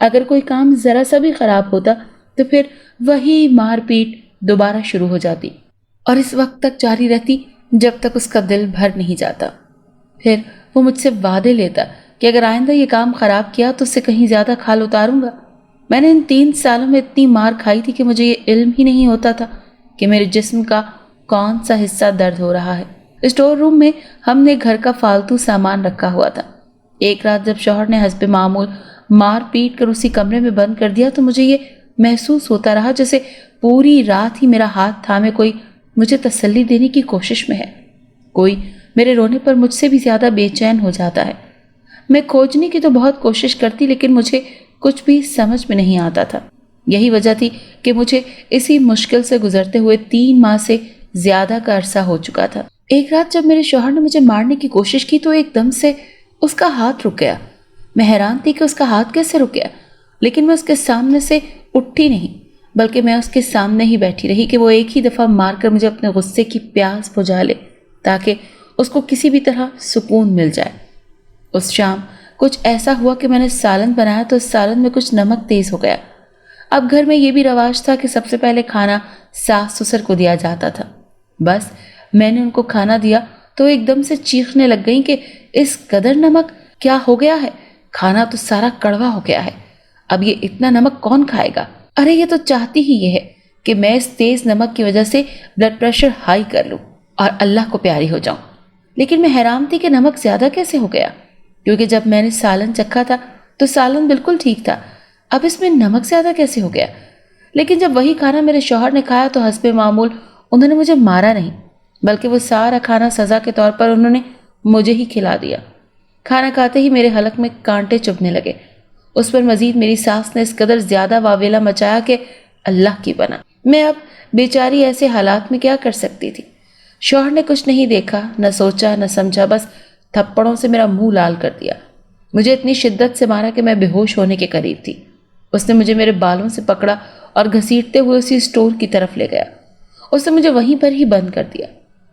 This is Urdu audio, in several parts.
اگر کوئی کام ذرا سا بھی خراب ہوتا تو پھر وہی مار پیٹ دوبارہ شروع ہو جاتی اور اس وقت تک جاری رہتی جب تک اس کا دل بھر نہیں جاتا۔ پھر وہ مجھ سے وعدے لیتا کہ اگر آئندہ یہ کام خراب کیا تو اس سے کہیں زیادہ کھال اتاروں گا۔ میں نے ان 3 سالوں میں اتنی مار کھائی تھی کہ مجھے یہ علم ہی نہیں ہوتا تھا کہ میرے جسم کا کون سا حصہ درد ہو رہا ہے۔ اسٹور روم میں ہم نے گھر کا فالتو سامان رکھا ہوا تھا۔ ایک رات جب شوہر نے حسب معمول مار پیٹ کر اسی کمرے میں بند کر دیا تو مجھے یہ محسوس ہوتا رہا جیسے پوری رات ہی میرا ہاتھ تھامے کوئی مجھے تسلی دینے کی کوشش میں ہے، کوئی میرے رونے پر مجھ سے بھی زیادہ بے چین ہو جاتا ہے۔ میں کھوجنے کی تو بہت کوشش کرتی لیکن مجھے کچھ بھی سمجھ میں نہیں آتا تھا۔ یہی وجہ تھی کہ مجھے اسی مشکل سے گزرتے ہوئے 3 ماہ سے زیادہ کا عرصہ ہو چکا تھا۔ ایک رات جب میرے شوہر نے مجھے مارنے کی کوشش کی تو ایک دم سے اس کا ہاتھ رک گیا۔ میں حیران تھی کہ اس کا ہاتھ کیسے رک گیا، لیکن میں اس کے سامنے سے اٹھی نہیں بلکہ میں اس کے سامنے ہی بیٹھی رہی کہ وہ ایک ہی دفعہ مار کر مجھے اپنے غصے کی پیاس بجھا لے تاکہ اس کو کسی بھی طرح سکون مل جائے۔ اس شام کچھ ایسا ہوا کہ میں نے سالن بنایا تو اس سالن میں کچھ نمک تیز ہو گیا۔ اب گھر میں یہ بھی رواج تھا کہ سب سے پہلے کھانا ساس سسر کو دیا جاتا تھا۔ بس میں نے ان کو کھانا دیا تو ایک دم سے چیخنے لگ گئیں کہ اس قدر نمک کیا ہو گیا ہے، کھانا تو سارا کڑوا ہو گیا ہے، اب یہ اتنا نمک کون کھائے گا؟ ارے یہ تو چاہتی ہی یہ ہے کہ میں اس تیز نمک کی وجہ سے بلڈ پریشر ہائی کر لوں اور اللہ کو پیاری ہو جاؤں۔ لیکن میں حیران تھی کہ نمک زیادہ کیسے ہو گیا، کیونکہ جب میں نے سالن چکھا تھا تو سالن بالکل ٹھیک تھا، اب اس میں نمک زیادہ کیسے ہو گیا؟ لیکن جب وہی کھانا میرے شوہر نے کھایا تو حسب معمول انہوں نے مجھے مارا نہیں بلکہ وہ سارا کھانا سزا کے طور پر انہوں نے مجھے ہی کھلا دیا۔ کھانا کھاتے ہی میرے حلق میں کانٹے چبھنے لگے۔ اس پر مزید میری ساس نے اس قدر زیادہ واویلا مچایا کہ اللہ کی پناہ، میں اب بیچاری ایسے حالات میں کیا کر سکتی تھی۔ شوہر نے کچھ نہیں دیکھا، نہ سوچا نہ سمجھا، بس تھپڑوں سے میرا منہ لال کر دیا۔ مجھے اتنی شدت سے مارا کہ میں بے ہوش ہونے کے قریب تھی۔ اس نے مجھے میرے بالوں سے پکڑا اور گھسیٹتے ہوئے اسی اسٹور کی طرف لے گیا۔ اس نے مجھے وہیں پر ہی بند کر دیا۔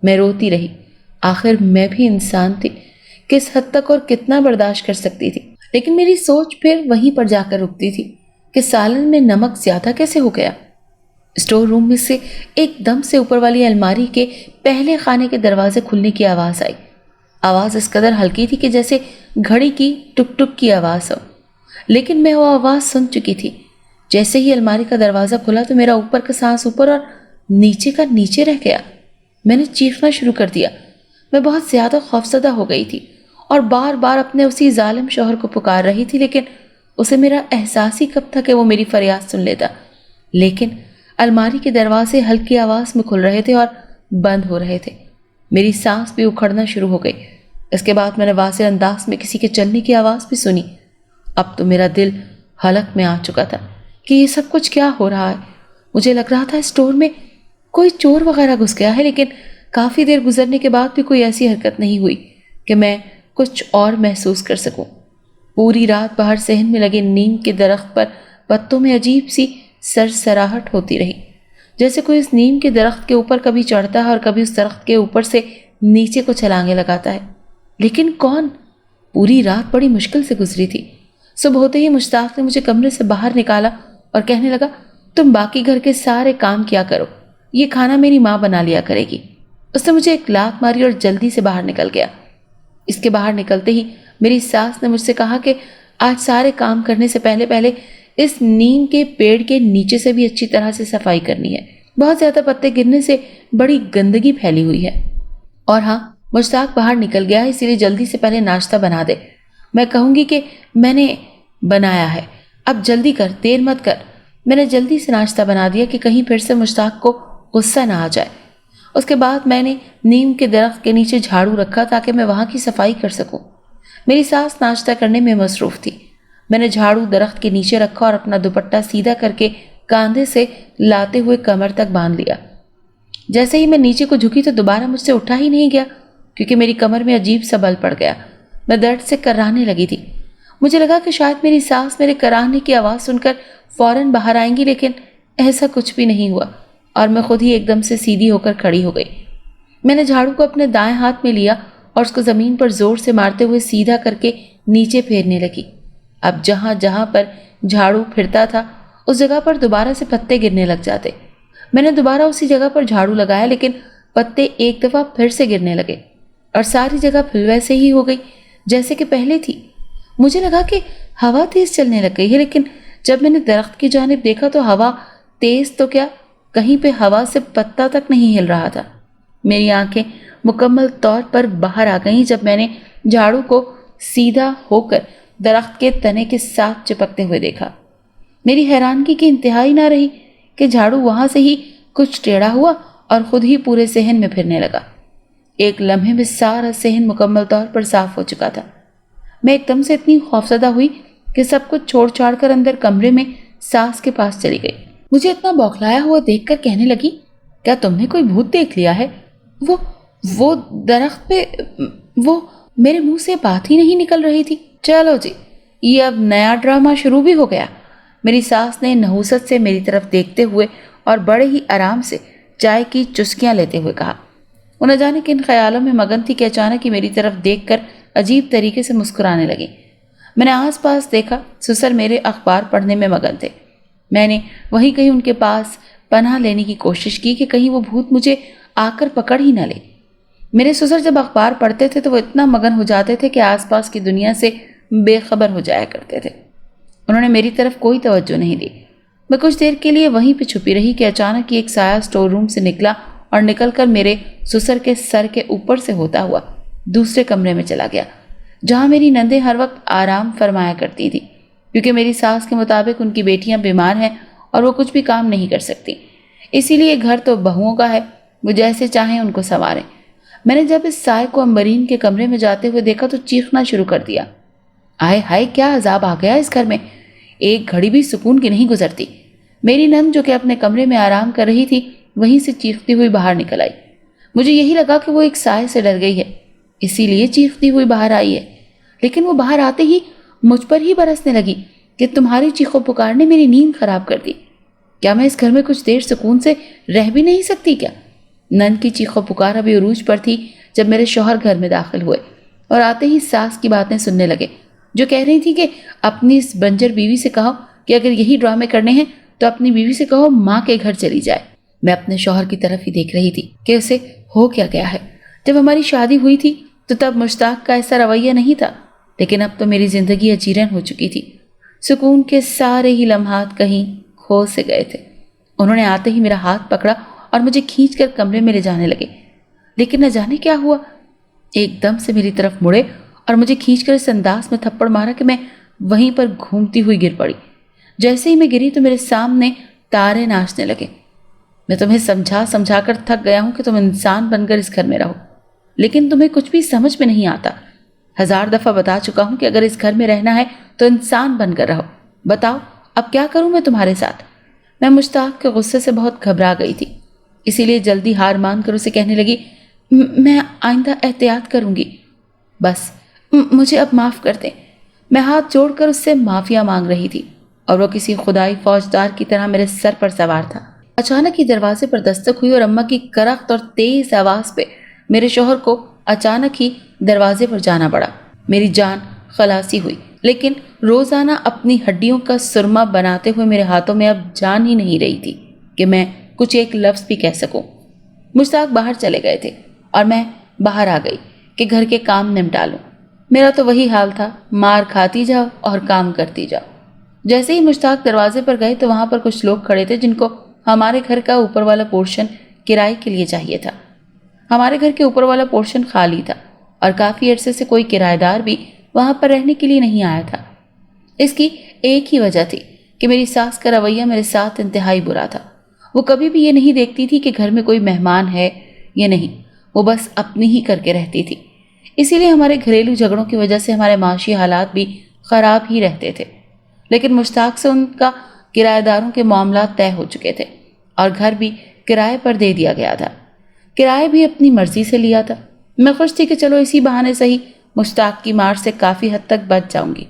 میں روتی رہی، آخر میں بھی انسان تھی، کس حد تک اور کتنا برداشت کر سکتی تھی۔ لیکن میری سوچ پھر وہیں پر جا کر رکتی تھی کہ سالن میں نمک زیادہ کیسے ہو گیا۔ اسٹور روم میں سے ایک دم سے اوپر والی الماری کے پہلے خانے کے دروازے کھلنے کی آواز آئی۔ آواز اس قدر ہلکی تھی کہ جیسے گھڑی کی ٹک ٹک کی آواز ہو، لیکن میں وہ آواز سن چکی تھی۔ جیسے ہی الماری کا دروازہ کھلا تو میرا اوپر کا سانس اوپر اور نیچے کا نیچے رہ گیا۔ میں نے چیخنا شروع کر دیا۔ میں بہت زیادہ خوفزدہ ہو گئی تھی اور بار بار اپنے اسی ظالم شوہر کو پکار رہی تھی، لیکن اسے میرا احساس ہی کب تھا کہ وہ میری فریاد سن لیتا۔ لیکن الماری کے دروازے ہلکی آواز میں کھل رہے تھے اور بند ہو رہے تھے۔ میری سانس بھی اکھڑنا شروع ہو گئی۔ اس کے بعد میں نے واضح انداز میں کسی کے چلنے کی آواز بھی سنی۔ اب تو میرا دل حلق میں آ چکا تھا کہ یہ سب کچھ کیا ہو رہا ہے۔ مجھے لگ رہا تھا اسٹور میں کوئی چور وغیرہ گھس گیا ہے، لیکن کافی دیر گزرنے کے بعد بھی کوئی ایسی حرکت نہیں ہوئی کہ میں کچھ اور محسوس کر سکوں۔ پوری رات باہر صحن میں لگے نیم کے درخت پر پتوں میں عجیب سی سرسراہٹ ہوتی رہی، جیسے کوئی اس نیم کے درخت کے اوپر کبھی چڑھتا ہے اور کبھی اس درخت کے اوپر سے نیچے کو چھلانگیں لگاتا ہے، لیکن کون؟ پوری رات بڑی مشکل سے گزری تھی۔ صبح ہوتے ہی مشتاق نے مجھے کمرے سے باہر نکالا اور کہنے لگا، تم باقی گھر کے سارے کام کیا کرو، یہ کھانا میری ماں بنا لیا کرے گی۔ اس نے مجھے ایک لات ماری اور جلدی سے باہر نکل گیا۔ اس کے باہر نکلتے ہی میری ساس نے مجھ سے کہا کہ آج سارے کام کرنے سے پہلے اس نیم کے پیڑ کے نیچے سے بھی اچھی طرح سے صفائی کرنی ہے، بہت زیادہ پتے گرنے سے بڑی گندگی پھیلی ہوئی ہے۔ اور ہاں، مشتاق باہر نکل گیا ہے، اسی لیے جلدی سے پہلے ناشتہ بنا دے۔ میں کہوں گی کہ میں نے بنایا ہے، اب جلدی کر، دیر مت کر۔ میں نے جلدی سے ناشتہ بنا دیا کہ کہیں پھر سے مشتاق کو غصہ نہ آ جائے۔ اس کے بعد میں نے نیم کے درخت کے نیچے جھاڑو رکھا تاکہ میں وہاں کی صفائی کر سکوں۔ میری ساس ناشتہ کرنے میں مصروف تھی۔ میں نے جھاڑو درخت کے نیچے رکھا اور اپنا دوپٹہ سیدھا کر کے کاندھے سے لاتے ہوئے کمر تک باندھ لیا۔ جیسے ہی میں نیچے کو جھکی تو دوبارہ مجھ سے اٹھا ہی نہیں گیا، کیونکہ میری کمر میں عجیب سا بل پڑ گیا۔ میں درد سے کراہنے لگی تھی۔ مجھے لگا کہ شاید میری ساس میرے کراہنے کی آواز سن کر فوراً باہر آئیں گی، لیکن ایسا کچھ بھی نہیں ہوا اور میں خود ہی ایک دم سے سیدھی ہو کر کھڑی ہو گئی۔ میں نے جھاڑو کو اپنے دائیں ہاتھ میں لیا اور اس کو زمین پر زور سے مارتے ہوئے سیدھا کر کے نیچے پھیرنے لگی۔ اب جہاں جہاں پر جھاڑو پھرتا تھا اس جگہ پر دوبارہ سے پتے گرنے لگ جاتے۔ میں نے دوبارہ اسی جگہ پر جھاڑو لگایا لیکن پتے ایک دفعہ پھر سے گرنے لگے اور ساری جگہ پھر ویسے ہی ہو گئی جیسے کہ پہلے تھی۔ مجھے لگا کہ ہوا تیز چلنے لگ گئی ہے، لیکن جب میں نے درخت کی جانب دیکھا تو ہوا تیز تو کیا، کہیں پہ ہوا سے پتا تک نہیں ہل رہا تھا۔ میری آنکھیں مکمل طور پر باہر آ گئیں جب میں نے جھاڑو کو سیدھا ہو کر درخت کے تنے کے ساتھ چپکتے ہوئے دیکھا۔ میری حیرانگی کی انتہائی نہ رہی کہ جھاڑو وہاں سے ہی کچھ ٹیڑھا ہوا اور خود ہی پورے صحن میں پھرنے لگا۔ ایک لمحے میں سارا صحن مکمل طور پر صاف ہو چکا تھا۔ میں ایک دم سے اتنی خوفزدہ ہوئی کہ سب کچھ چھوڑ چھاڑ کر اندر کمرے میں ساس کے پاس چلی گئی۔ مجھے اتنا بوکھلایا ہوا دیکھ کر کہنے لگی، کیا تم نے کوئی بھوت دیکھ لیا ہے؟ وہ درخت پہ وہ میرے منہ سے بات ہی نہیں نکل رہی تھی۔ چلو جی، یہ اب نیا ڈرامہ شروع بھی ہو گیا، میری ساس نے نحوست سے میری طرف دیکھتے ہوئے اور بڑے ہی آرام سے چائے کی چسکیاں لیتے ہوئے کہا۔ وہ نہ جانے کن خیالوں میں مگن تھی کہ اچانک ہی میری طرف دیکھ کر عجیب طریقے سے مسکرانے لگی۔ میں نے آس پاس دیکھا، سسر میرے اخبار پڑھنے میں مگن تھے۔ میں نے وہیں کہیں ان کے پاس پناہ لینے کی کوشش کی کہ کہیں وہ بھوت مجھے آ کر پکڑ ہی نہ لے۔ میرے سسر جب اخبار پڑھتے تھے تو وہ اتنا مگن ہو جاتے تھے کہ آس پاس کی دنیا سے بے خبر ہو جایا کرتے تھے۔ انہوں نے میری طرف کوئی توجہ نہیں دی۔ میں کچھ دیر کے لیے وہیں پہ چھپی رہی کہ اچانک ایک سایہ اسٹور روم سے نکلا اور نکل کر میرے سسر کے سر کے اوپر سے ہوتا ہوا دوسرے کمرے میں چلا گیا، جہاں میری نندیں ہر وقت آرام فرمایا کرتی تھی، کیونکہ میری ساس کے مطابق ان کی بیٹیاں بیمار ہیں اور وہ کچھ بھی کام نہیں کر سکتی، اسی لیے گھر تو بہوؤں کا ہے، وہ جیسے چاہیں ان کو سنواریں۔ میں نے جب اس سائے کو امبرین کے کمرے میں جاتے ہوئے دیکھا تو چیخنا شروع کر دیا۔ آئے ہائے، کیا عذاب آ گیا اس گھر میں، ایک گھڑی بھی سکون کی نہیں گزرتی۔ میری نند جو کہ اپنے کمرے میں آرام کر رہی تھی وہیں سے چیختی ہوئی باہر نکل آئی۔ مجھے یہی لگا کہ وہ ایک سائے سے ڈر گئی ہے، اسی لیے چیختی ہوئی باہر آئی ہے، لیکن وہ باہر آتے ہی مجھ پر ہی برسنے لگی کہ تمہاری چیخو پکار نے میری نیند خراب کر دی، کیا میں اس گھر میں کچھ دیر سکون سے رہ بھی نہیں سکتی کیا؟ نند کی چیخو پکار ابھی عروج پر تھی جب میرے شوہر گھر میں داخل ہوئے اور آتے ہی ساس کی باتیں سننے لگے، جو کہہ رہی تھی کہ اپنی اس بنجر بیوی سے کہو کہ اگر یہی ڈرامے کرنے ہیں تو اپنی بیوی سے کہو ماں کے گھر چلی جائے۔ میں اپنے شوہر کی طرف ہی دیکھ رہی تھی کہ اسے ہو کیا گیا ہے۔ جب ہماری شادی ہوئی تھی تو تب مشتاق کا ایسا رویہ نہیں تھا، لیکن اب تو میری زندگی اجیرن ہو چکی تھی، سکون کے سارے ہی لمحات کہیں کھو سے گئے تھے۔ انہوں نے آتے ہی میرا ہاتھ پکڑا اور مجھے کھینچ کر کمرے میں لے جانے لگے، لیکن نہ جانے کیا ہوا، ایک دم سے میری طرف مڑے اور مجھے کھینچ کر اس انداز میں تھپڑ مارا کہ میں وہیں پر گھومتی ہوئی گر پڑی۔ جیسے ہی میں گری تو میرے سامنے تارے ناچنے لگے۔ میں تمہیں سمجھا کر تھک گیا ہوں کہ تم انسان بن کر اس گھر میں رہو، لیکن تمہیں کچھ بھی سمجھ میں نہیں آتا۔ 1000 دفعہ بتا چکا ہوں کہ اگر اس گھر میں رہنا ہے تو انسان بن کر رہو۔ بتاؤ اب کیا کروں میں تمہارے ساتھ؟ میں مشتاق کے غصے سے بہت گھبرا گئی تھی، اسی لیے جلدی ہار مان کر اسے کہنے لگی، میں آئندہ احتیاط کروں گی، بس مجھے اب معاف کر دیں۔ میں ہاتھ جوڑ کر اس سے معافیا مانگ رہی تھی اور وہ کسی خدائی فوجدار کی طرح میرے سر پر سوار تھا۔ اچانک ہی دروازے پر دستک ہوئی اور اماں کی کرخت اور تیز آواز پہ میرے شوہر کو اچانک ہی دروازے پر جانا پڑا۔ میری جان خلاصی ہوئی، لیکن روزانہ اپنی ہڈیوں کا سرما بناتے ہوئے میرے ہاتھوں میں اب جان ہی نہیں رہی تھی کہ میں کچھ ایک لفظ بھی کہہ سکوں۔ مشتاق باہر چلے گئے تھے اور میں باہر آ گئی کہ گھر کے کام نمٹا لوں۔ میرا تو وہی حال تھا، مار کھاتی جاؤ اور کام کرتی جاؤ۔ جیسے ہی مشتاق دروازے پر گئے تو وہاں پر کچھ لوگ کھڑے تھے جن کو ہمارے گھر کا اوپر والا پورشن کرائے کے لیے چاہیے تھا۔ ہمارے گھر کے اوپر والا پورشن خالی تھا اور کافی عرصے سے کوئی کرایہ دار بھی وہاں پر رہنے کے لیے نہیں آیا تھا۔ اس کی ایک ہی وجہ تھی کہ میری ساس کا رویہ میرے ساتھ انتہائی برا تھا۔ وہ کبھی بھی یہ نہیں دیکھتی تھی کہ گھر میں کوئی مہمان ہے یا نہیں، وہ بس اپنی ہی کر کے رہتی تھی۔ اسی لیے ہمارے گھریلو جھگڑوں کی وجہ سے ہمارے معاشی حالات بھی خراب ہی رہتے تھے، لیکن مشتاق سے ان کا کرایہ داروں کے معاملات طے ہو چکے تھے اور گھر بھی کرائے پر دے دیا گیا تھا، کرایہ بھی اپنی مرضی سے لیا تھا۔ میں خوش تھی کہ چلو اسی بہانے سے ہی مشتاق کی مار سے کافی حد تک بچ جاؤں گی۔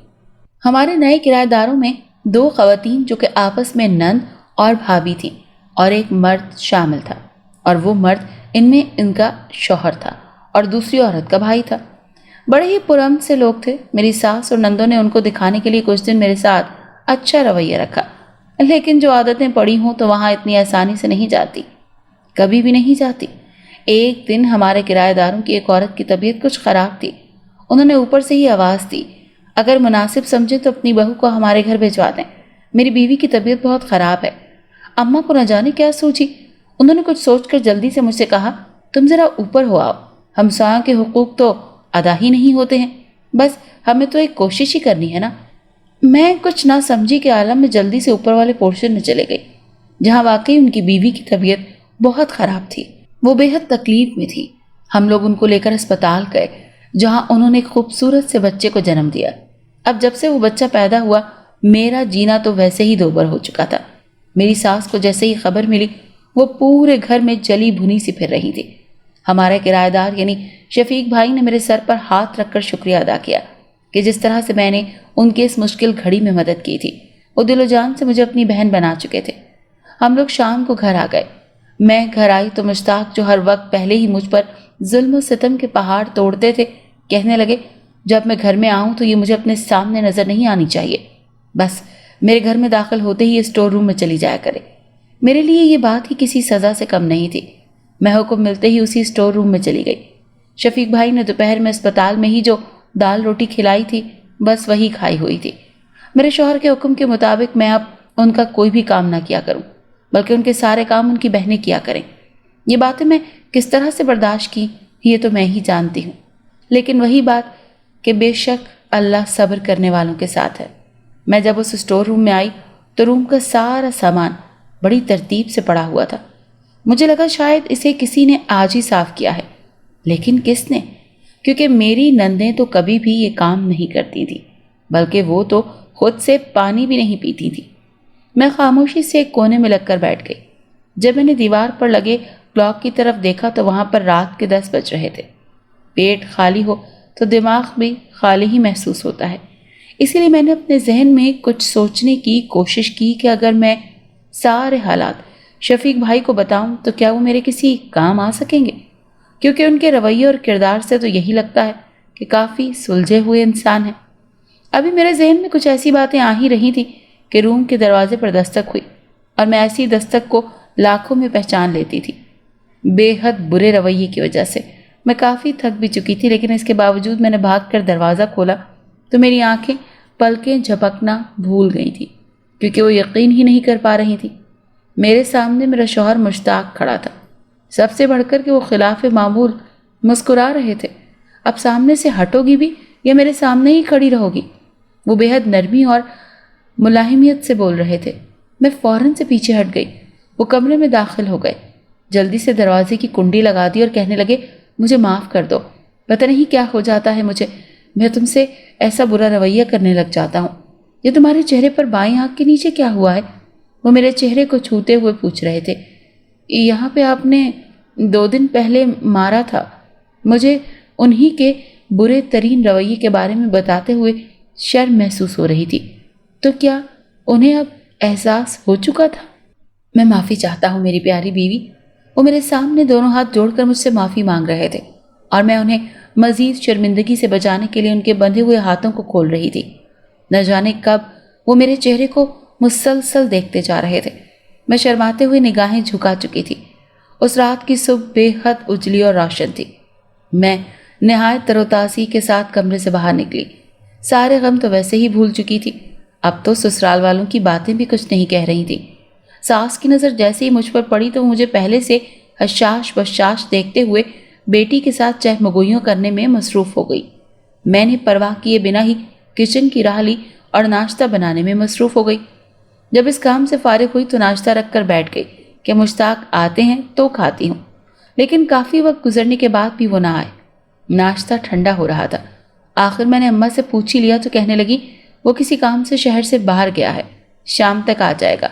ہمارے نئے کرایہ داروں میں 2 خواتین جو کہ آپس میں نند اور بھابھی تھیں اور ایک مرد شامل تھا، اور وہ مرد ان میں ان کا شوہر تھا اور دوسری عورت کا بھائی تھا۔ بڑے ہی پرامن سے لوگ تھے۔ میری ساس اور نندوں نے ان کو دکھانے کے لیے کچھ دن میرے ساتھ اچھا رویہ رکھا، لیکن جو عادتیں پڑی ہوں تو وہاں اتنی آسانی سے نہیں جاتی، کبھی بھی نہیں جاتی۔ ایک دن ہمارے کرایہ داروں کی ایک عورت کی طبیعت کچھ خراب تھی۔ انہوں نے اوپر سے ہی آواز دی، اگر مناسب سمجھے تو اپنی بہو کو ہمارے گھر بھجوا دیں، میری بیوی کی طبیعت بہت خراب ہے۔ اماں کو نہ جانے کیا سوچی، انہوں نے کچھ سوچ کر جلدی سے مجھ سے کہا، تم ذرا اوپر ہو آؤ، ہمسایوں کے حقوق تو ادا ہی نہیں ہوتے ہیں، بس ہمیں تو ایک کوشش ہی کرنی ہے نا۔ میں کچھ نہ سمجھی کے عالم میں جلدی سے اوپر والے پورشن میں چلے گئی، جہاں واقعی ان کی بیوی کی طبیعت بہت خراب تھی، وہ بے حد تکلیف میں تھی۔ ہم لوگ ان کو لے کر اسپتال گئے، جہاں انہوں نے ایک خوبصورت سے بچے کو جنم دیا۔ اب جب سے وہ بچہ پیدا ہوا، میرا جینا تو ویسے ہی دوبر ہو چکا تھا۔ میری ساس کو جیسے ہی خبر ملی، وہ پورے گھر میں جلی بھنی سی پھر رہی تھی۔ ہمارے کرایہ دار یعنی شفیق بھائی نے میرے سر پر ہاتھ رکھ کر شکریہ ادا کیا کہ جس طرح سے میں نے ان کے اس مشکل گھڑی میں مدد کی تھی، وہ دل و جان سے مجھے اپنی بہن بنا چکے تھے۔ ہم لوگ شام کو گھر آ گئے۔ میں گھر آئی تو مشتاق، جو ہر وقت پہلے ہی مجھ پر ظلم و ستم کے پہاڑ توڑتے تھے، کہنے لگے، جب میں گھر میں آؤں تو یہ مجھے اپنے سامنے نظر نہیں آنی چاہیے، بس میرے گھر میں داخل ہوتے ہی اسٹور روم میں چلی جایا کرے۔ میرے لیے یہ بات ہی کسی سزا سے کم نہیں تھی۔ میں حکم ملتے ہی اسی اسٹور روم میں چلی گئی۔ شفیق بھائی نے دوپہر میں اسپتال میں ہی جو دال روٹی کھلائی تھی، بس وہی کھائی ہوئی تھی۔ میرے شوہر کے حکم کے مطابق میں اب ان کا کوئی بھی کام نہ کیا کروں، بلکہ ان کے سارے کام ان کی بہنیں کیا کریں۔ یہ باتیں میں کس طرح سے برداشت کی، یہ تو میں ہی جانتی ہوں، لیکن وہی بات کہ بے شک اللہ صبر کرنے والوں کے ساتھ ہے۔ میں جب اس اسٹور روم میں آئی تو روم کا سارا سامان بڑی ترتیب سے پڑا ہوا تھا۔ مجھے لگا شاید اسے کسی نے آج ہی صاف کیا ہے، لیکن کس نے؟ کیونکہ میری نندیں تو کبھی بھی یہ کام نہیں کرتی تھی، بلکہ وہ تو خود سے پانی بھی نہیں پیتی تھی۔ میں خاموشی سے ایک کونے میں لگ کر بیٹھ گئی۔ جب میں نے دیوار پر لگے کلاک کی طرف دیکھا تو وہاں پر رات کے 10 بج رہے تھے۔ پیٹ خالی ہو تو دماغ بھی خالی ہی محسوس ہوتا ہے، اسی لیے میں نے اپنے ذہن میں کچھ سوچنے کی کوشش کی کہ اگر میں سارے حالات شفیق بھائی کو بتاؤں تو کیا وہ میرے کسی کام آ سکیں گے، کیونکہ ان کے رویے اور کردار سے تو یہی لگتا ہے کہ کافی سلجھے ہوئے انسان ہیں۔ ابھی میرے ذہن میں کچھ ایسی باتیں آ ہی رہی تھی کہ روم کے دروازے پر دستک ہوئی، اور میں ایسی دستک کو لاکھوں میں پہچان لیتی تھی۔ بے حد برے رویے کی وجہ سے میں کافی تھک بھی چکی تھی، لیکن اس کے باوجود میں نے بھاگ کر دروازہ کھولا تو میری آنکھیں پلکیں جھپکنا بھول گئی تھی، کیونکہ وہ یقین ہی نہیں کر پا رہی تھی۔ میرے سامنے میرا شوہر مشتاق کھڑا تھا، سب سے بڑھ کر کہ وہ خلاف معمول مسکرا رہے تھے۔ اب سامنے سے ہٹو گی بھی یا میرے سامنے ہی کھڑی رہو گی؟ وہ بے حد نرمی اور ملاحمیت سے بول رہے تھے۔ میں فوراً سے پیچھے ہٹ گئی۔ وہ کمرے میں داخل ہو گئے، جلدی سے دروازے کی کنڈی لگا دی اور کہنے لگے، مجھے معاف کر دو، پتہ نہیں کیا ہو جاتا ہے مجھے، میں تم سے ایسا برا رویہ کرنے لگ جاتا ہوں۔ یہ تمہارے چہرے پر بائیں آنکھ کے نیچے کیا ہوا ہے؟ وہ میرے چہرے کو چھوتے ہوئے پوچھ رہے تھے۔ یہاں پہ آپ نے 2 دن پہلے مارا تھا۔ مجھے انہی کے برے ترین رویے کے بارے میں بتاتے ہوئے شرم محسوس ہو رہی تھی۔ تو کیا انہیں اب احساس ہو چکا تھا؟ میں معافی چاہتا ہوں میری پیاری بیوی۔ وہ میرے سامنے دونوں ہاتھ جوڑ کر مجھ سے معافی مانگ رہے تھے، اور میں انہیں مزید شرمندگی سے بچانے کے لیے ان کے بندھے ہوئے ہاتھوں کو کھول رہی تھی۔ نہ جانے کب وہ میرے چہرے کو مسلسل دیکھتے جا رہے تھے۔ میں شرماتے ہوئے نگاہیں جھکا چکی تھی۔ اس رات کی صبح بے حد اجلی اور روشن تھی۔ میں نہایت تر و تازگی کے ساتھ کمرے سے باہر نکلی۔ سارے غم تو ویسے ہی بھول چکی تھی، اب تو سسرال والوں کی باتیں بھی کچھ نہیں کہہ رہی تھی۔ ساس کی نظر جیسے ہی مجھ پر پڑی تو وہ مجھے پہلے سے حشاش بشاش دیکھتے ہوئے بیٹی کے ساتھ چہمگوئیوں کرنے میں مصروف ہو گئی۔ میں نے پرواہ کیے بنا ہی کچن کی راہ لی اور ناشتہ بنانے میں مصروف ہو گئی۔ جب اس کام سے فارغ ہوئی تو ناشتہ رکھ کر بیٹھ گئی کہ مشتاق آتے ہیں تو کھاتی ہوں، لیکن کافی وقت گزرنے کے بعد بھی وہ نہ آئے۔ ناشتہ ٹھنڈا ہو رہا تھا۔ آخر میں نے اماں سے پوچھ ہی لیا تو کہنے لگی، وہ کسی کام سے شہر سے باہر گیا ہے، شام تک آ جائے گا۔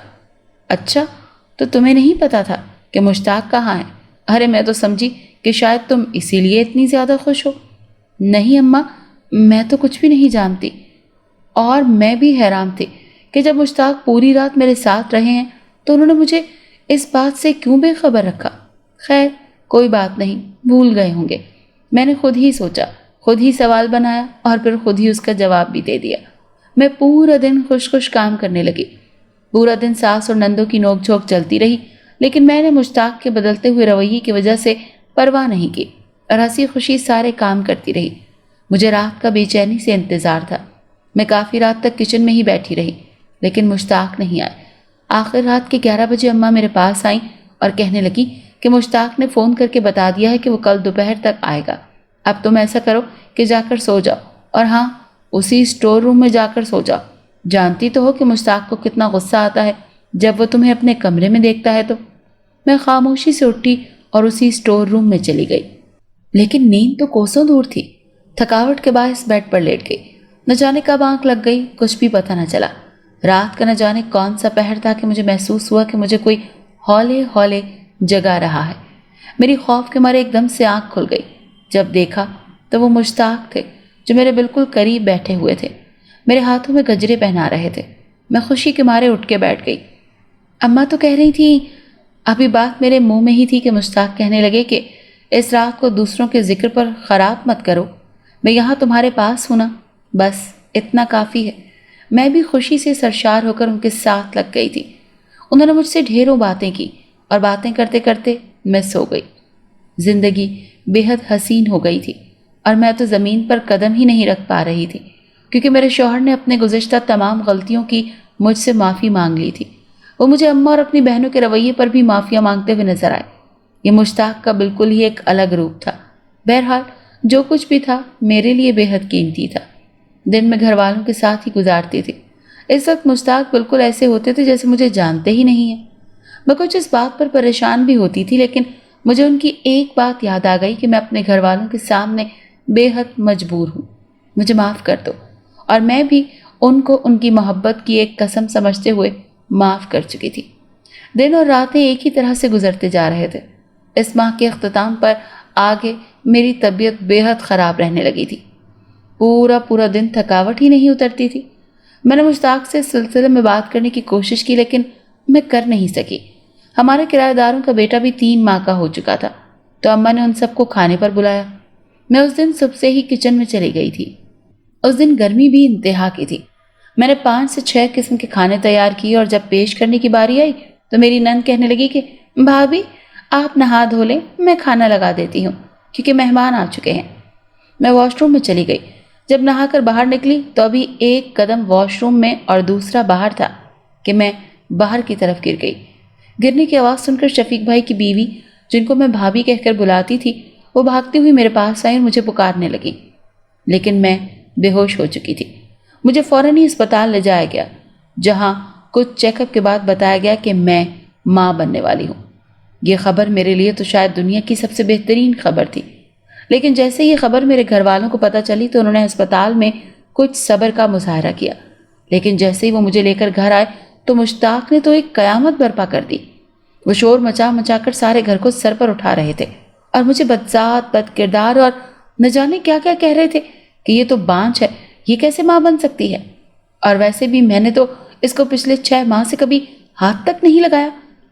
اچھا، تو تمہیں نہیں پتا تھا کہ مشتاق کہاں ہے؟ ارے میں تو سمجھی کہ شاید تم اسی لیے اتنی زیادہ خوش ہو۔ نہیں اماں، میں تو کچھ بھی نہیں جانتی، اور میں بھی حیران تھی کہ جب مشتاق پوری رات میرے ساتھ رہے ہیں تو انہوں نے مجھے اس بات سے کیوں بے خبر رکھا؟ خیر کوئی بات نہیں، بھول گئے ہوں گے۔ میں نے خود ہی سوچا، خود ہی سوال بنایا اور پھر خود ہی اس کا جواب بھی دے دیا۔ میں پورا دن خوش خوش کام کرنے لگی۔ پورا دن ساس اور نندوں کی نوک جھوک چلتی رہی، لیکن میں نے مشتاق کے بدلتے ہوئے رویے کی وجہ سے پرواہ نہیں کی اور ہنسی خوشی سارے کام کرتی رہی۔ مجھے رات کا بے چینی سے انتظار تھا۔ میں کافی رات تک کچن میں ہی بیٹھی رہی، لیکن مشتاق نہیں آئے۔ آخر رات کے 11 بجے اماں میرے پاس آئیں اور کہنے لگی کہ مشتاق نے فون کر کے بتا دیا ہے کہ وہ کل دوپہر تک آئے گا۔ اب تم ایسا کرو کہ جا کر سو جاؤ، اور ہاں، اسی اسٹور روم میں جا کر سو جاؤ۔ جانتی تو ہو کہ مشتاق کو کتنا غصہ آتا ہے جب وہ تمہیں اپنے کمرے میں دیکھتا ہے۔ تو میں خاموشی سے اٹھی اور اسی اسٹور روم میں چلی گئی، لیکن نیند تو کوسوں دور تھی۔ تھکاوٹ کے باعث بیڈ پر لیٹ گئی۔ نہ جانے کب آنکھ لگ گئی، کچھ بھی پتہ نہ چلا۔ رات کا نہ جانے کون سا پہر تھا کہ مجھے محسوس ہوا کہ مجھے کوئی ہولے ہولے جگا رہا ہے۔ میری خوف کے مارے ایک دم سے آنکھ کھل گئی۔ جب دیکھا تو وہ مشتاق تھے، جو میرے بالکل قریب بیٹھے ہوئے تھے، میرے ہاتھوں میں گجرے پہنا رہے تھے۔ میں خوشی کے مارے اٹھ کے بیٹھ گئی۔ اماں تو کہہ رہی تھی، ابھی بات میرے منہ میں ہی تھی کہ مشتاق کہنے لگے کہ اس رات کو دوسروں کے ذکر پر خراب مت کرو، میں یہاں تمہارے پاس ہوں نا، بس اتنا کافی ہے۔ میں بھی خوشی سے سرشار ہو کر ان کے ساتھ لگ گئی تھی۔ انہوں نے مجھ سے ڈھیروں باتیں کی اور باتیں کرتے کرتے میں سو گئی۔ زندگی بے حد حسین ہو گئی تھی اور میں تو زمین پر قدم ہی نہیں رکھ پا رہی تھی، کیونکہ میرے شوہر نے اپنے گزشتہ تمام غلطیوں کی مجھ سے معافی مانگ لی تھی۔ وہ مجھے اماں اور اپنی بہنوں کے رویے پر بھی معافیاں مانگتے ہوئے نظر آئے۔ یہ مشتاق کا بالکل ہی ایک الگ روپ تھا۔ بہرحال جو کچھ بھی تھا میرے لیے بے حد قیمتی تھا۔ دن میں گھر والوں کے ساتھ ہی گزارتی تھی۔ اس وقت مشتاق بالکل ایسے ہوتے تھے جیسے مجھے جانتے ہی نہیں ہیں۔ میں کچھ اس بات پر پریشان بھی ہوتی تھی، لیکن مجھے ان کی ایک بات یاد آ گئی کہ میں اپنے گھر والوں کے سامنے بے حد مجبور ہوں، مجھے معاف کر دو۔ اور میں بھی ان کو ان کی محبت کی ایک قسم سمجھتے ہوئے معاف کر چکی تھی۔ دن اور راتیں ایک ہی طرح سے گزرتے جا رہے تھے۔ اس ماہ کے اختتام پر آگے میری طبیعت بے حد خراب رہنے لگی تھی۔ پورا دن تھکاوٹ ہی نہیں اترتی تھی۔ میں نے مشتاق سے اس سلسلے میں بات کرنے کی کوشش کی، لیکن میں کر نہیں سکی۔ ہمارے کرایہ داروں کا بیٹا بھی 3 ماہ کا ہو چکا تھا، تو اماں نے ان سب کو کھانے پر بلایا۔ میں اس دن صبح سے ہی کچن میں چلی گئی تھی۔ اس دن گرمی بھی انتہا کی تھی۔ میں نے 5 سے 6 قسم کے کھانے تیار کیے، اور جب پیش کرنے کی باری آئی تو میری نند کہنے لگی کہ بھابھی آپ نہا دھو لیں، میں کھانا لگا دیتی ہوں، کیونکہ مہمان آ چکے ہیں۔ میں واش روم میں چلی گئی۔ جب نہا کر باہر نکلی تو ابھی ایک قدم واش روم میں اور دوسرا باہر تھا کہ میں باہر کی طرف گر گئی۔ گرنے کی آواز سن کر شفیق بھائی کی بیوی، جن کو میں بھابھی کہہ کر بلاتی تھی، وہ بھاگتی ہوئی میرے پاس آئی اور مجھے پکارنے لگی، لیکن میں بے ہوش ہو چکی تھی۔ مجھے فوراً ہی اسپتال لے جایا گیا، جہاں کچھ چیک اپ کے بعد بتایا گیا کہ میں ماں بننے والی ہوں۔ یہ خبر میرے لیے تو شاید دنیا کی سب سے بہترین خبر تھی، لیکن جیسے یہ خبر میرے گھر والوں کو پتہ چلی تو انہوں نے اسپتال میں کچھ صبر کا مظاہرہ کیا، لیکن جیسے ہی وہ مجھے لے کر گھر آئے تو مشتاق نے تو ایک قیامت برپا کر دی۔ وہ شور مچا مچا کر سارے گھر کو سر پر اٹھا رہے تھے اور مجھے بدذات، بد کردار اور نہ جانے کیا کیا کہہ رہے تھے کہ یہ تو بانجھ ہے، یہ کیسے ماں بن سکتی ہے، اور ویسے بھی میں نے تو اس کو پچھلے 6 ماہ سے کبھی ہاتھ تک نہیں لگایا،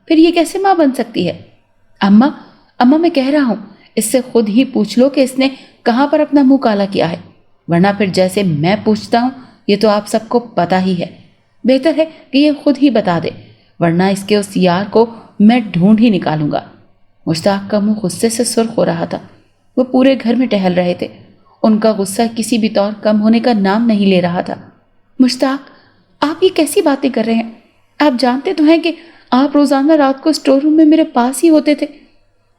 پھر یہ کیسے ماں بن سکتی ہے۔ اماں میں کہہ رہا ہوں، اس سے خود ہی پوچھ لو کہ اس نے کہاں پر اپنا منہ کالا کیا ہے، ورنہ پھر جیسے میں پوچھتا ہوں یہ تو آپ سب کو پتہ ہی ہے۔ بہتر ہے کہ یہ خود ہی بتا دے، ورنہ اس کے اس یار کو میں ڈھونڈ ہی نکالوں گا۔ مشتاق کا منہ غصے سے سرخ ہو رہا تھا۔ وہ پورے گھر میں ٹہل رہے تھے۔ ان کا غصہ کسی بھی طور کم ہونے کا نام نہیں لے رہا تھا۔ مشتاق، آپ یہ کیسی باتیں کر رہے ہیں؟ آپ جانتے تو ہیں کہ آپ روزانہ رات کو اسٹور روم میں میرے پاس ہی ہوتے تھے۔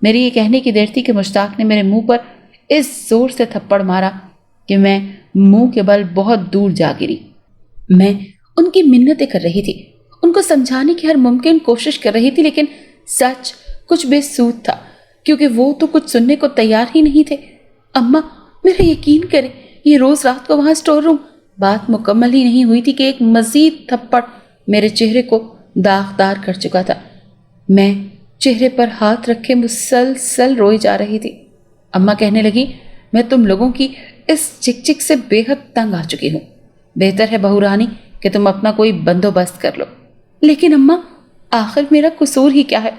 میری یہ کہنے کی دیر تھی کہ مشتاق نے میرے منہ پر اس زور سے تھپڑ مارا کہ میں منہ کے بل بہت دور جا گری۔ میں ان کی منتیں کر رہی تھی، ان کو سمجھانے کی ہر ممکن کوشش کر رہی تھی، لیکن سچ کچھ بے سود تھا، کیونکہ وہ تو کچھ سننے کو تیار ہی نہیں تھے۔ اماں، میرا یقین کریں، یہ روز رات کو وہاں اسٹور روم۔ بات مکمل ہی نہیں ہوئی تھی کہ ایک مزید تھپڑ میرے چہرے کو داغدار کر چکا تھا۔ میں چہرے پر ہاتھ رکھے مسلسل روئی جا رہی تھی۔ اماں کہنے لگی، میں تم لوگوں کی اس چک چک سے بے حد تنگ آ چکی ہوں، بہتر ہے بہو رانی کہ تم اپنا کوئی بندوبست کر لو۔ لیکن اماں، آخر میرا قصور ہی کیا ہے؟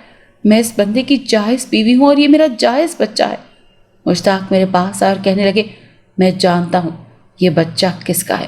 میں اس بندے کی جائز بیوی ہوں اور یہ میرا جائز بچہ ہے۔ مشتاق میرے پاس آیا اور کہنے لگے، میں جانتا ہوں یہ بچہ کس کا ہے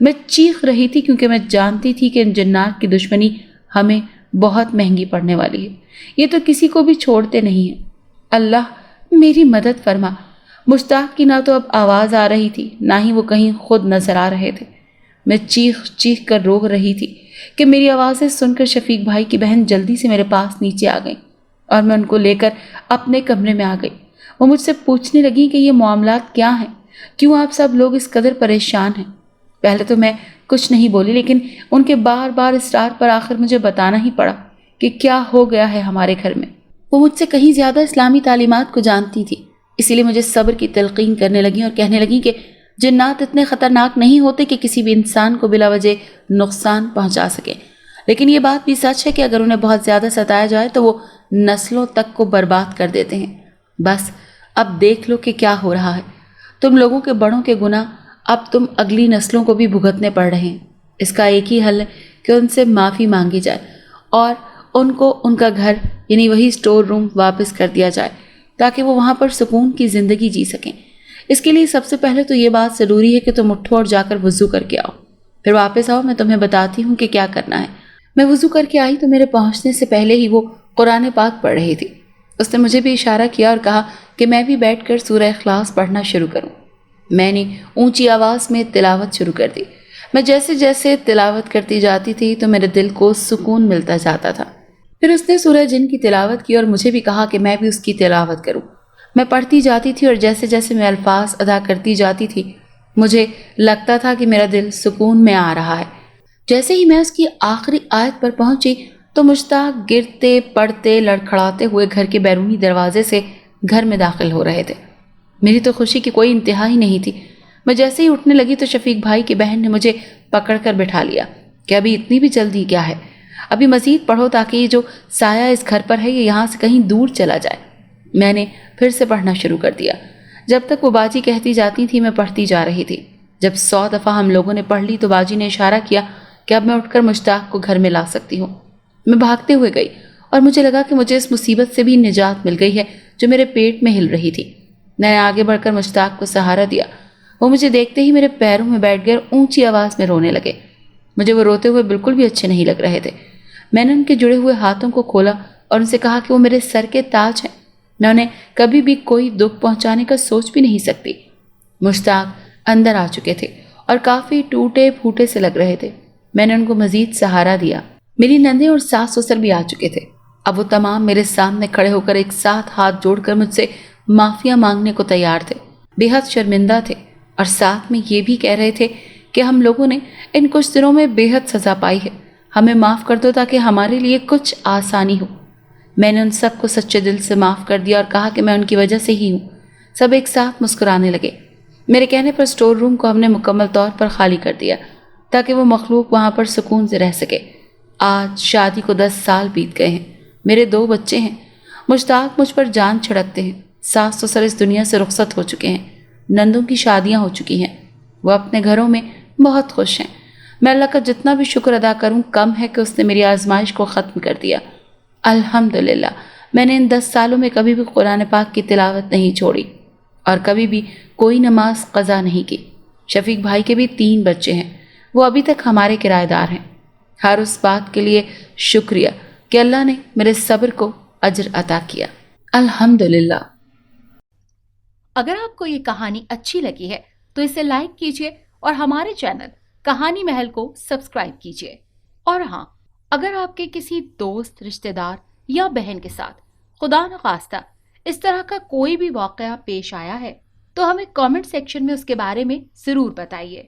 میں چیخ رہی تھی کیونکہ میں جانتی تھی کہ ان جنات کی دشمنی ہمیں بہت مہنگی پڑنے والی ہے. یہ تو کسی کو بھی چھوڑتے نہیں ہیں. اللہ میری مدد فرما. مشتاق کی نہ تو اب آواز آ رہی تھی نہ ہی وہ کہیں خود نظر آ رہے تھے. میں چیخ چیخ کر رو رہی تھی کہ میری آوازیں سن کر شفیق بھائی کی بہن جلدی سے میرے پاس نیچے آ گئی اور میں ان کو لے کر اپنے کمرے میں آ گئی. وہ مجھ سے پوچھنے لگی کہ یہ معاملات کیا ہیں, کیوں آپ سب لوگ اس قدر پریشان ہیں. پہلے تو میں کچھ نہیں بولی, لیکن ان کے بار بار اصرار پر آخر مجھے بتانا ہی پڑا کہ کیا ہو گیا ہے ہمارے گھر میں. وہ مجھ سے کہیں زیادہ اسلامی تعلیمات کو جانتی تھی, اسی لیے مجھے صبر کی تلقین کرنے لگیں اور کہنے لگیں کہ جنات اتنے خطرناک نہیں ہوتے کہ کسی بھی انسان کو بلا وجہ نقصان پہنچا سکیں, لیکن یہ بات بھی سچ ہے کہ اگر انہیں بہت زیادہ ستایا جائے تو وہ نسلوں تک کو برباد کر دیتے ہیں. بس اب دیکھ لو کہ کیا ہو رہا ہے. تم لوگوں کے بڑوں کے گناہ اب تم اگلی نسلوں کو بھی بھگتنے پڑ رہے ہیں. اس کا ایک ہی حل ہے کہ ان سے معافی مانگی جائے اور ان کو ان کا گھر یعنی وہی اسٹور روم واپس کر دیا جائے تاکہ وہ وہاں پر سکون کی زندگی جی سکیں. اس کے لیے سب سے پہلے تو یہ بات ضروری ہے کہ تم اٹھو اور جا کر وضو کر کے آؤ, پھر واپس آؤ, میں تمہیں بتاتی ہوں کہ کیا کرنا ہے. میں وضو کر کے آئی تو میرے پہنچنے سے پہلے ہی وہ قرآن پاک پڑھ رہی تھی. اس نے مجھے بھی اشارہ کیا اور کہا کہ میں بھی بیٹھ کر سورہ اخلاص پڑھنا شروع کروں. میں نے اونچی آواز میں تلاوت شروع کر دی. میں جیسے جیسے تلاوت کرتی جاتی تھی تو میرے دل کو سکون ملتا جاتا تھا. پھر اس نے سورہ جن کی تلاوت کی اور مجھے بھی کہا کہ میں بھی اس کی تلاوت کروں. میں پڑھتی جاتی تھی اور جیسے جیسے میں الفاظ ادا کرتی جاتی تھی مجھے لگتا تھا کہ میرا دل سکون میں آ رہا ہے. جیسے ہی میں اس کی آخری آیت پر پہنچی تو مشتاق گرتے پڑتے لڑکھڑاتے ہوئے گھر کے بیرونی دروازے سے گھر میں داخل ہو رہے تھے. میری تو خوشی کی کوئی انتہا ہی نہیں تھی. میں جیسے ہی اٹھنے لگی تو شفیق بھائی کی بہن نے مجھے پکڑ کر بٹھا لیا کہ ابھی اتنی بھی جلدی کیا ہے, ابھی مزید پڑھو تاکہ یہ جو سایہ اس گھر پر ہے یہ یہاں سے کہیں دور چلا جائے. میں نے پھر سے پڑھنا شروع کر دیا. جب تک وہ باجی کہتی جاتی تھی میں پڑھتی جا رہی تھی. جب 100 دفعہ ہم لوگوں نے پڑھ لی تو باجی نے اشارہ کیا کہ اب میں اٹھ کر مشتاق کو گھر میں لا سکتی ہوں. میں بھاگتے ہوئے گئی اور مجھے لگا کہ مجھے اس مصیبت سے بھی نجات مل گئی ہے جو میرے پیٹ میں ہل رہی تھی. میں نے آگے بڑھ کر مشتاق کو سہارا دیا. وہ مجھے دیکھتے ہی میرے پیروں میں بیٹھ گئے اور اونچی آواز میں رونے لگے. مجھے وہ روتے ہوئے بالکل بھی اچھے نہیں لگ رہے تھے. میں نے ان کے جڑے ہوئے ہاتھوں کو کھولا اور ان سے کہا کہ وہ میرے سر کے تاج ہیں, میں انہیں کبھی بھی کوئی دکھ پہنچانے کا سوچ بھی نہیں سکتی. مشتاق اندر آ چکے تھے اور کافی ٹوٹے پھوٹے سے لگ رہے تھے. میں نے ان کو مزید سہارا دیا. میری نندیں اور ساس سسر بھی آ چکے تھے. اب وہ تمام میرے سامنے کھڑے ہو کر ایک ساتھ ہاتھ جوڑ کر مجھ سے معافیا مانگنے کو تیار تھے. بے حد شرمندہ تھے اور ساتھ میں یہ بھی کہہ رہے تھے کہ ہم لوگوں نے ان کچھ دنوں میں بے حد سزا پائی ہے, ہمیں معاف کر دو تاکہ ہمارے لیے کچھ آسانی ہو. میں نے ان سب کو سچے دل سے معاف کر دیا اور کہا کہ میں ان کی وجہ سے ہی ہوں. سب ایک ساتھ مسکرانے لگے. میرے کہنے پر اسٹور روم کو ہم نے مکمل طور پر خالی کر دیا تاکہ وہ مخلوق وہاں پر سکون سے رہ سکے. آج شادی کو 10 سال بیت گئے ہیں. میرے 2 بچے ہیں. مشتاق مجھ پر جان چھڑکتے ہیں. ساس سسر اس دنیا سے رخصت ہو چکے ہیں. نندوں کی شادیاں ہو چکی ہیں. وہ اپنے گھروں میں بہت خوش ہیں. میں اللہ کا جتنا بھی شکر ادا کروں کم ہے کہ اس نے میری آزمائش کو ختم کر دیا. الحمدللہ میں نے ان 10 سالوں میں کبھی بھی قرآن پاک کی تلاوت نہیں چھوڑی اور کبھی بھی کوئی نماز قضا نہیں کی. شفیق بھائی کے بھی 3 بچے ہیں. وہ ابھی تک ہمارے کرایہ دار ہیں. ہر اس بات کے لیے شکریہ کہ اللہ نے میرے صبر کو اجر عطا کیا. الحمدللہ. اگر آپ کو یہ کہانی اچھی لگی ہے تو اسے لائک کیجیے اور ہمارے چینل کہانی محل کو سبسکرائب کیجیے. اور ہاں, اگر آپ کے کسی دوست, رشتہ دار یا بہن کے ساتھ خدا نخواستہ اس طرح کا کوئی بھی واقعہ پیش آیا ہے تو ہمیں کامنٹ سیکشن میں اس کے بارے میں ضرور بتائیے.